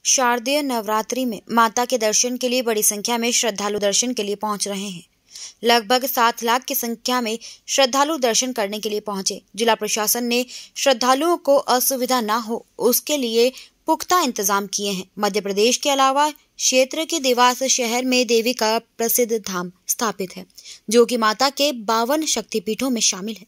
शारदीय नवरात्रि में माता के दर्शन के लिए बड़ी संख्या में श्रद्धालु दर्शन के लिए पहुंच रहे हैं। लगभग 7 लाख की संख्या में श्रद्धालु दर्शन करने के लिए पहुंचे। जिला प्रशासन ने श्रद्धालुओं को असुविधा न हो उसके लिए पुख्ता इंतजाम किए हैं। मध्य प्रदेश के अलावा क्षेत्र के देवास शहर में देवी का प्रसिद्ध धाम स्थापित है, जो कि माता के 52 शक्तिपीठों में शामिल है।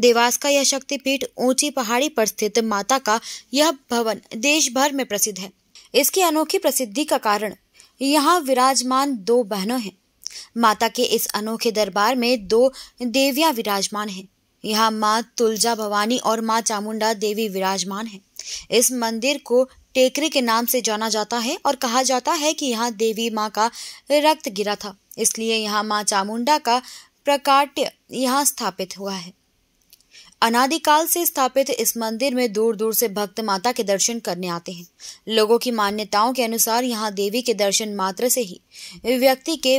देवास का यह शक्तिपीठ ऊंची पहाड़ी पर स्थित माता का यह भवन देश भर में प्रसिद्ध है। इसकी अनोखी प्रसिद्धि का कारण यहाँ विराजमान 2 बहनों हैं। माता के इस अनोखे दरबार में 2 देवियां विराजमान हैं। यहाँ माँ तुलजा भवानी और माँ चामुंडा देवी विराजमान हैं। इस मंदिर को टेकरी के नाम से जाना जाता है और कहा जाता है कि यहाँ देवी माँ का रक्त गिरा था, इसलिए यहाँ माँ चामुंडा का प्राकट्य यहाँ स्थापित हुआ है। अनादिकाल से स्थापित इस मंदिर में दूर दूर से भक्त माता के दर्शन करने आते हैं। लोगों की मान्यताओं के अनुसार यहाँ देवी के दर्शन मात्र से ही व्यक्ति के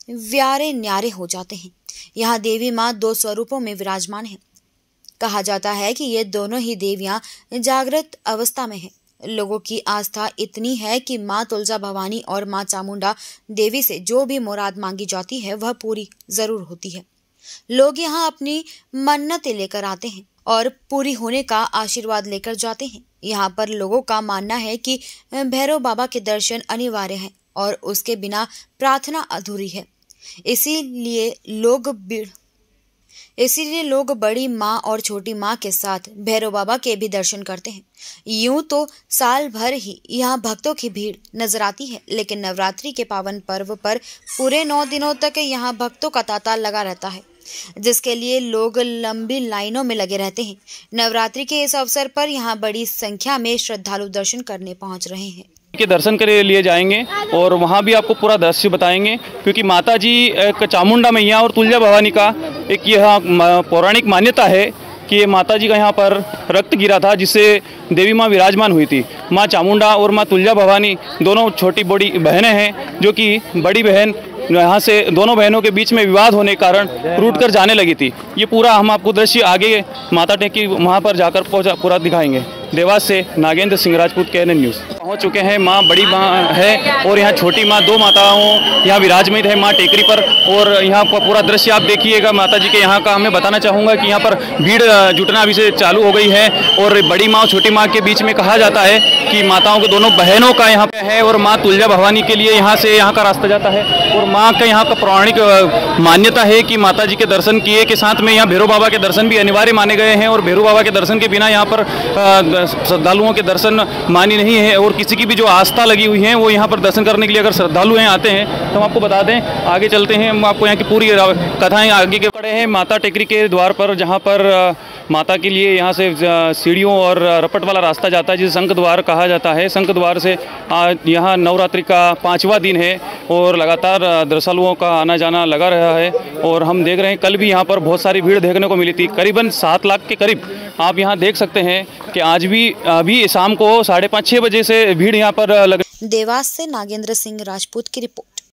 व्यारे न्यारे हो जाते हैं। यहाँ देवी माँ 2 स्वरूपों में विराजमान है। कहा जाता है कि ये दोनों ही देवियां जागृत अवस्था में हैं। लोगों की आस्था इतनी है कि माँ तुलजा भवानी और माँ चामुंडा देवी से जो भी मुराद मांगी जाती है वह पूरी जरूर होती है। लोग यहाँ अपनी मन्नतें लेकर आते हैं और पूरी होने का आशीर्वाद लेकर जाते हैं। यहाँ पर लोगों का मानना है कि भैरव बाबा के दर्शन अनिवार्य हैं और उसके बिना प्रार्थना अधूरी है। इसीलिए लोग बड़ी माँ और छोटी माँ के साथ भैरव बाबा के भी दर्शन करते हैं। यूं तो साल भर ही यहाँ भक्तों की भीड़ नजर आती है, लेकिन नवरात्रि के पावन पर्व पर पूरे 9 दिनों तक यहाँ भक्तों का तांता लगा रहता है, जिसके लिए लोग लंबी लाइनों में लगे रहते हैं। नवरात्रि के इस अवसर पर यहाँ बड़ी संख्या में श्रद्धालु दर्शन करने पहुँच रहे हैं। के दर्शन के लिए जाएंगे और वहाँ भी आपको पूरा दृश्य बताएंगे, क्योंकि माता जी एक चामुंडा मैया और तुलजा भवानी का एक यह पौराणिक मान्यता है कि ये माता जी का यहाँ पर रक्त गिरा था, जिससे देवी माँ विराजमान हुई थी। माँ चामुंडा और माँ तुलजा भवानी दोनों छोटी बड़ी बहनें हैं, जो कि बड़ी बहन यहाँ से दोनों बहनों के बीच में विवाद होने के कारण रूठ कर जाने लगी थी। ये पूरा हम आपको दृश्य आगे माता टेकी वहाँ पर जाकर पूरा दिखाएंगे। देवास से नागेंद्र सिंह राजपूत, KNN न्यूज़। पहुँच चुके हैं। माँ बड़ी माँ है और यहाँ छोटी माँ 2 माताओं यहाँ विराजमान है माँ टेकरी पर, और यहाँ पर पूरा दृश्य आप देखिएगा माता जी के यहाँ का। मैं बताना चाहूँगा कि यहाँ पर भीड़ जुटना अभी से चालू हो गई है और बड़ी माँ और छोटी माँ के बीच में कहा जाता है कि माताओं को दोनों बहनों का यहाँ पे है, और माँ तुलजा भवानी के लिए यहाँ से यहाँ का रास्ता जाता है। और माँ का यहाँ का पौराणिक मान्यता है कि माता जी के दर्शन किए के साथ में यहाँ भैरव बाबा के दर्शन भी अनिवार्य माने गए हैं, और भैरव बाबा के दर्शन के बिना यहाँ पर श्रद्धालुओं के दर्शन मानी नहीं है। और किसी की भी जो आस्था लगी हुई है वो यहाँ पर दर्शन करने के लिए अगर श्रद्धालु हैं आते हैं तो हम आपको बता दें। आगे चलते हैं, हम आपको यहाँ की पूरी कथाएं आगे के पड़े हैं माता टेकरी के द्वार पर, जहाँ पर माता के लिए यहाँ से सीढ़ियों और रपट वाला रास्ता जाता है, जिसे शंख द्वार कहा जाता है। शंख द्वार से यहाँ नवरात्रि का 5वां दिन है और लगातार श्रद्धालुओं का आना जाना लगा रहा है। और हम देख रहे हैं कल भी यहाँ पर बहुत सारी भीड़ देखने को मिली थी, करीबन 7 लाख के करीब। आप यहाँ देख सकते हैं कि आज भी अभी शाम को 5:30-6 बजे से भीड़ यहाँ पर लग। देवास से नागेंद्र सिंह राजपूत की रिपोर्ट।